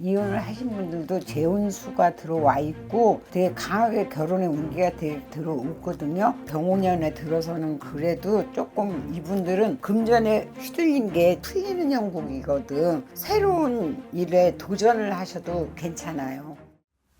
이혼을 하신 분들도 재혼수가 들어와 있고 되게 강하게 결혼의 운기가 되게 들어오거든요. 경호년에 들어서는 그래도 조금 이분들은 금전에 휘둘린 게 풀리는 형국이거든. 새로운 일에 도전을 하셔도 괜찮아요.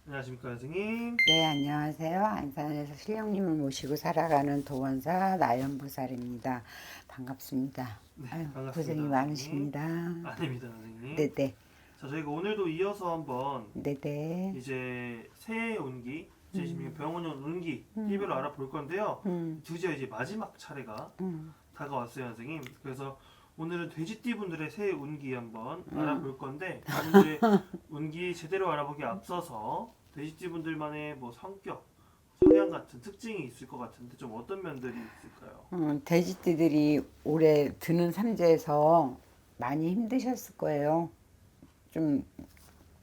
안녕하십니까 선생님. 네, 안녕하세요. 안산에서 신령님을 모시고 살아가는 도원사 나연보살입니다. 반갑습니다. 네, 아유, 반갑습니다, 고생이 선생님. 많으십니다. 아닙니다 선생님. 네네. 자, 저희가 오늘도 이어서 한번 네네. 이제 새해 운기, 제 병원년 운기 일별로 알아볼 건데요. 드디어 이제 마지막 차례가 다가왔어요 선생님. 그래서 오늘은 돼지띠 분들의 새해 운기 한번 알아볼 건데, 분들의 운기 제대로 알아보기 앞서서 돼지띠 분들만의 뭐 성격, 성향 같은 특징이 있을 것 같은데 좀 어떤 면들이 있을까요? 돼지띠들이 올해 드는 삼재에서 많이 힘드셨을 거예요. 좀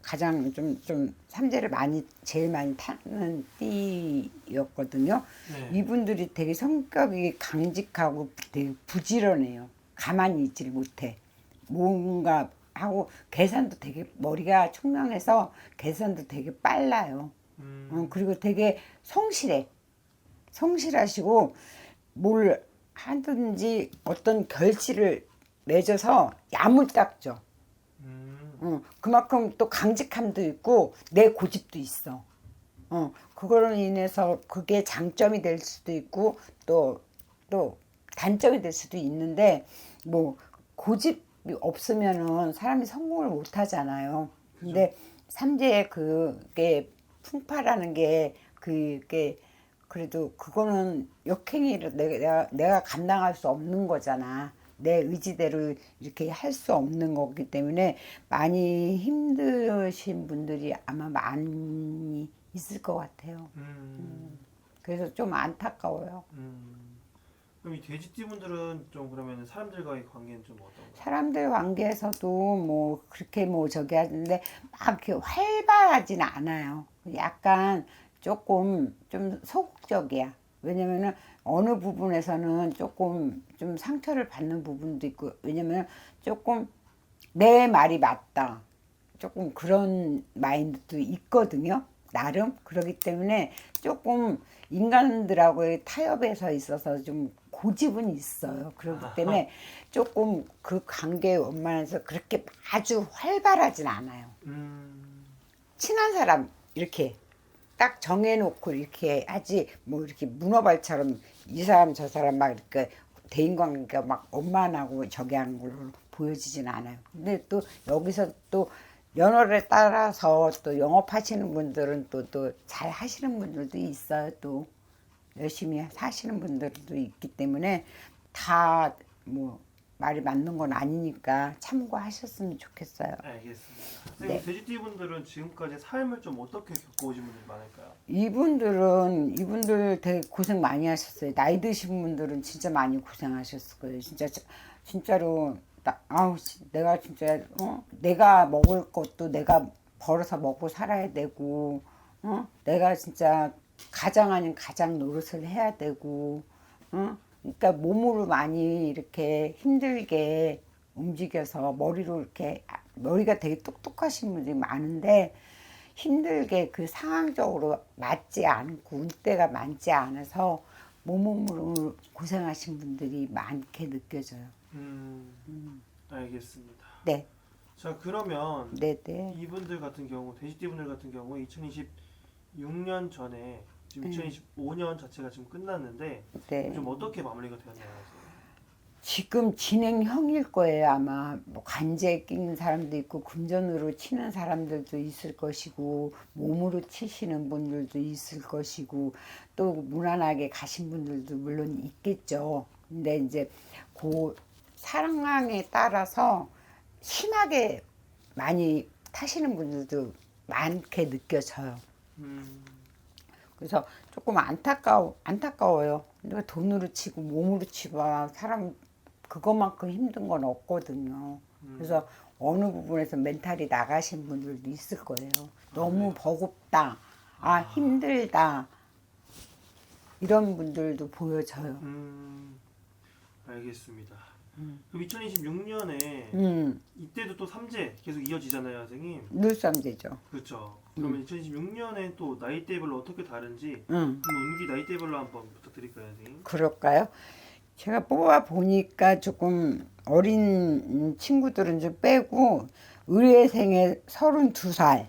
가장 좀 삼재를 많이 제일 많이 타는 띠였거든요. 네. 이분들이 되게 성격이 강직하고 되게 부지런해요. 가만히 있지를 못해. 뭔가 하고 계산도 되게 머리가 총명해서 계산도 되게 빨라요. 그리고 되게 성실해. 성실하시고 뭘 하든지 어떤 결실을 맺어서 야물딱져. 그만큼 또 강직함도 있고 내 고집도 있어. 그거로 인해서 그게 장점이 될 수도 있고 또 단점이 될 수도 있는데 뭐 고집이 없으면은 사람이 성공을 못 하잖아요. 근데 삼재의 그게 풍파라는 게 그게 그래도 그거는 역행이를 내가 감당할 수 없는 거잖아. 내 의지대로 이렇게 할 수 없는 거기 때문에 많이 힘드신 분들이 아마 많이 있을 것 같아요. 그래서 좀 안타까워요. 그럼 이 돼지띠 분들은 좀 그러면 사람들과의 관계는 좀 어떤가요? 사람들 관계에서도 뭐 그렇게 뭐 저기 하는데 막 이렇게 활발하진 않아요. 약간 조금 좀 소극적이야. 왜냐면은 어느 부분에서는 조금 좀 상처를 받는 부분도 있고, 왜냐면 조금 내 말이 맞다. 조금 그런 마인드도 있거든요. 나름. 그렇기 때문에 조금 인간들하고의 타협에서 있어서 좀 고집은 있어요. 그렇기 때문에 조금 그 관계 원만해서 그렇게 아주 활발하진 않아요. 친한 사람 이렇게 딱 정해놓고 이렇게 하지 뭐 이렇게 문어발처럼 이 사람 저 사람 막 이렇게 대인관계가 막 원만하고 저기 하는 걸로 보여지진 않아요. 근데 또 여기서 또 연월에 따라서 또 영업하시는 분들은 또 잘 하시는 분들도 있어요. 또 열심히 사시는 분들도 있기 때문에 다 뭐 말이 맞는 건 아니니까 참고하셨으면 좋겠어요. 알겠습니다. 선생님, 네. 돼지띠 분들은 지금까지 삶을 좀 어떻게 겪어오신 분들이 많을까요? 이분들 되게 고생 많이 하셨어요. 나이 드신 분들은 진짜 많이 고생하셨을 거예요. 진짜로 아우 내가 진짜 내가 먹을 것도 내가 벌어서 먹고 살아야 되고 내가 진짜 가장 아닌 가장 노릇을 해야 되고 그러니까 몸으로 많이 이렇게 힘들게 움직여서 머리로 이렇게 머리가 되게 똑똑하신 분들이 많은데 힘들게 그 상황적으로 맞지 않고 운때가 맞지 않아서 몸으로 고생하신 분들이 많게 느껴져요. 알겠습니다. 네, 자, 그러면 네, 네. 이분들 같은 경우, 돼지띠 분들 같은 경우 2026년 전에 지금 2025년 자체가 지금 끝났는데 네. 좀 어떻게 마무리가 되었나요? 선생님? 지금 진행형일 거예요. 아마 뭐 관제에 끼는 사람도 있고 금전으로 치는 사람들도 있을 것이고 몸으로 치시는 분들도 있을 것이고 또 무난하게 가신 분들도 물론 있겠죠. 근데 이제 그 상황에 따라서 심하게 많이 타시는 분들도 많게 느껴져요. 그래서 조금 안타까워요. 내가 돈으로 치고 몸으로 치고 사람 그것만큼 힘든 건 없거든요. 그래서 어느 부분에서 멘탈이 나가신 분들도 있을 거예요. 너무 버겁다. 아, 힘들다. 이런 분들도 보여져요. 알겠습니다. 그럼 2026년에 이때도 또 삼재 계속 이어지잖아요, 선생님. 늘삼재죠. 그렇죠. 그러면 2026년에 또 나이대별로 어떻게 다른지 응. 그럼 운기 나이대별로 한번 부탁드릴까요, 선생님? 그럴까요? 제가 뽑아 보니까 조금 어린 친구들은 좀 빼고 의뢰생의 32살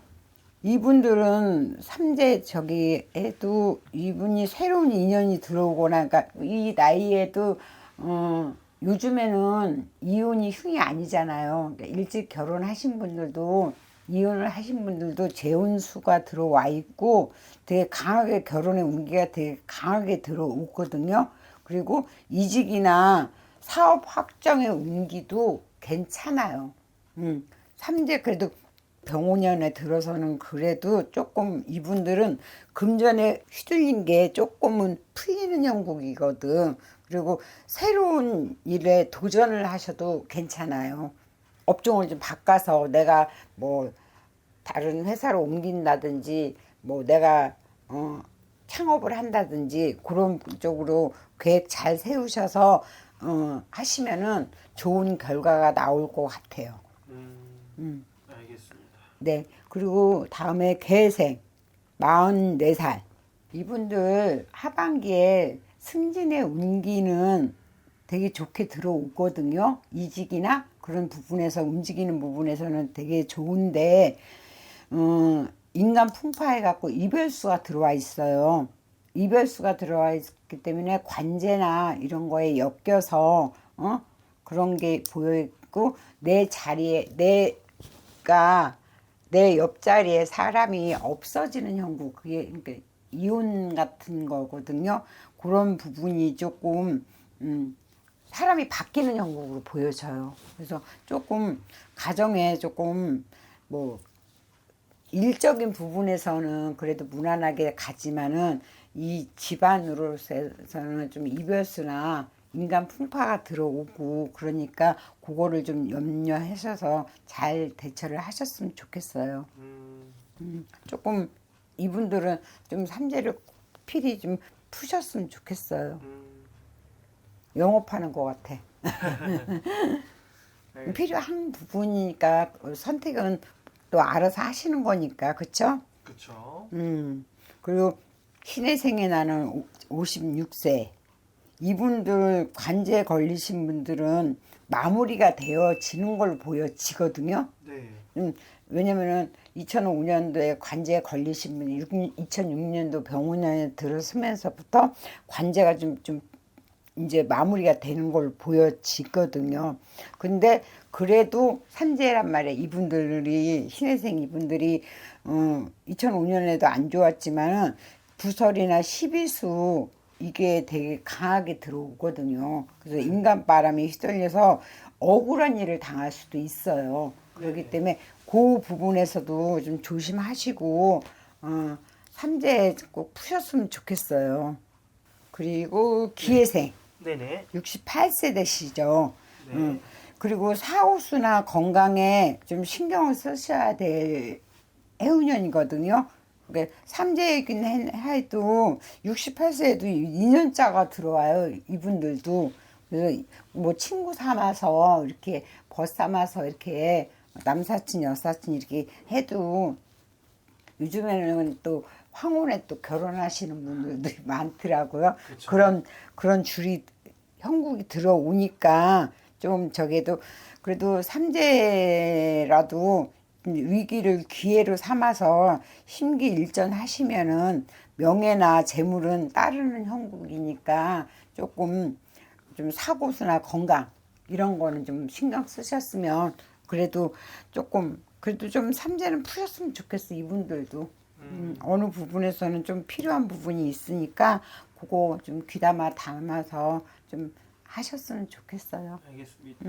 이분들은 삼재 저기 해도 이분이 새로운 인연이 들어오거나 그러니까 이 나이에도 요즘에는 이혼이 흉이 아니잖아요. 그러니까 일찍 결혼하신 분들도 이혼을 하신 분들도 재혼수가 들어와 있고 되게 강하게 결혼의 운기가 되게 강하게 들어오거든요. 그리고 이직이나 사업 확정의 운기도 괜찮아요. 삼재 그래도 병오년에 들어서는 그래도 조금 이분들은 금전에 휘둘린 게 조금은 풀리는 형국이거든. 그리고 새로운 일에 도전을 하셔도 괜찮아요. 업종을 좀 바꿔서 내가 뭐 다른 회사로 옮긴다든지 뭐 내가 창업을 한다든지 그런 쪽으로 계획 잘 세우셔서 하시면은 좋은 결과가 나올 것 같아요. 알겠습니다. 네. 그리고 다음에 개생 44살 이분들 하반기에 승진의 운기는 되게 좋게 들어오거든요. 이직이나 그런 부분에서 움직이는 부분에서는 되게 좋은데 인간 풍파해 갖고 이별수가 들어와 있어요. 이별수가 들어와 있기 때문에 관제나 이런 거에 엮여서 그런 게 보여 있고 내 자리에 내가 내 옆자리에 사람이 없어지는 형국 그게 그러니까 이혼 같은 거거든요. 그런 부분이 조금 사람이 바뀌는 형국으로 보여져요. 그래서 조금 가정에 조금 뭐 일적인 부분에서는 그래도 무난하게 가지만은 이 집안으로서는 좀 이별수나 인간 풍파가 들어오고 그러니까 그거를 좀 염려하셔서 잘 대처를 하셨으면 좋겠어요. 조금 이분들은 좀 삼재를 필히 좀 푸셨으면 좋겠어요. 영업하는 것 같아. 필요한 부분이니까 선택은 또 알아서 하시는 거니까 그쵸? 그렇죠. 그리고 신의 생에 나는 56세 이분들 관제에 걸리신 분들은 마무리가 되어지는 걸 보여지거든요. 네. 왜냐면은 2005년도에 관제에 걸리신 분이 2006년도 병원에 들어서면서부터 관제가 좀 이제 마무리가 되는 걸 보여지거든요. 근데 그래도 산재란 말이에요. 이분들이 신혜생 이분들이 2005년에도 안 좋았지만은 부설이나 십이수 이게 되게 강하게 들어오거든요. 그래서 인간 바람이 휘둘려서 억울한 일을 당할 수도 있어요. 그렇기 때문에 그 부분에서도 좀 조심하시고 산재 꼭 푸셨으면 좋겠어요. 그리고 기회생 네네. 68세 되시죠. 네. 그리고 사후수나 건강에 좀 신경을 쓰셔야 될 해운년이거든요. 그러니까 삼재이긴 해도 68세에도 2년짜가 들어와요. 이분들도. 그래서 뭐 친구 삼아서 이렇게 벗 삼아서 이렇게 남사친 여사친 이렇게 해도 요즘에는 또 황혼에 또 결혼하시는 분들도 많더라고요. 그쵸. 그런 줄이 형국이 들어오니까 좀 저게도 그래도 삼재라도 위기를 기회로 삼아서 심기일전하시면은 명예나 재물은 따르는 형국이니까 조금 좀 사고수나 건강 이런 거는 좀 신경 쓰셨으면 그래도 조금 그래도 좀 삼재는 푸셨으면 좋겠어 이분들도 어느 부분에서는 좀 필요한 부분이 있으니까 그거 좀 귀담아 담아서 좀 하셨으면 좋겠어요. 알겠습니다.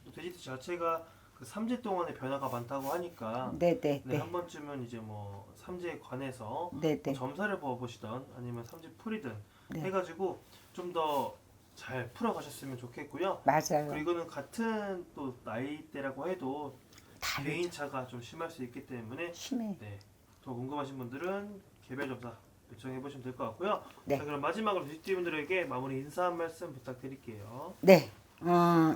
또 돼지띠 자체가 그 삼재 동안의 변화가 많다고 하니까 네네 네, 한 번쯤은 이제 뭐 삼재에 관해서 네네 뭐 점사를 보시던 아니면 삼재 풀이든 네. 해가지고 좀 더 잘 풀어가셨으면 좋겠고요. 맞아요. 그리고 이거는 같은 또 나이대라고 해도 다르죠. 개인차가 좀 심할 수 있기 때문에 심해. 네, 더 궁금하신 분들은 개별 점사 요청해 보시면 될 것 같고요. 네. 자, 그럼 마지막으로 돼지띠 분들에게 마무리 인사 한 말씀 부탁드릴게요. 네.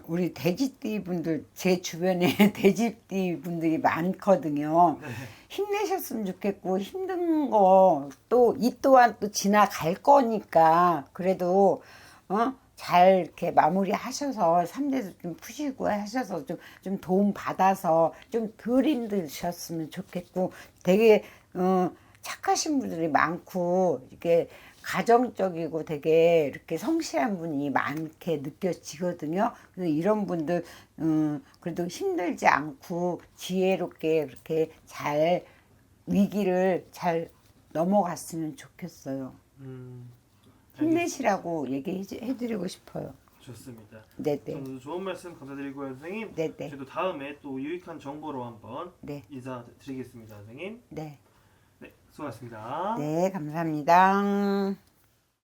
우리 돼지띠 분들, 제 주변에 돼지띠 분들이 많거든요. 네. 힘내셨으면 좋겠고, 힘든 거, 또, 이 또한 또 지나갈 거니까, 그래도, 잘 이렇게 마무리 하셔서, 3대도 좀 푸시고 하셔서, 좀 도움 받아서, 좀 덜 힘드셨으면 좋겠고, 되게, 착하신 분들이 많고, 이게, 가정적이고 되게 이렇게 성실한 분이 많게 느껴지거든요. 그래서 이런 분들 그래도 힘들지 않고 지혜롭게 그렇게 잘 위기를 잘 넘어갔으면 좋겠어요. 알겠습니다. 힘내시라고 얘기해드리고 싶어요. 좋습니다. 네네. 오늘 좋은 말씀 감사드리고요, 선생님. 네네. 저희도 다음에 또 유익한 정보로 한번 네. 인사드리겠습니다, 선생님. 네. 네, 수고하셨습니다. 네, 감사합니다.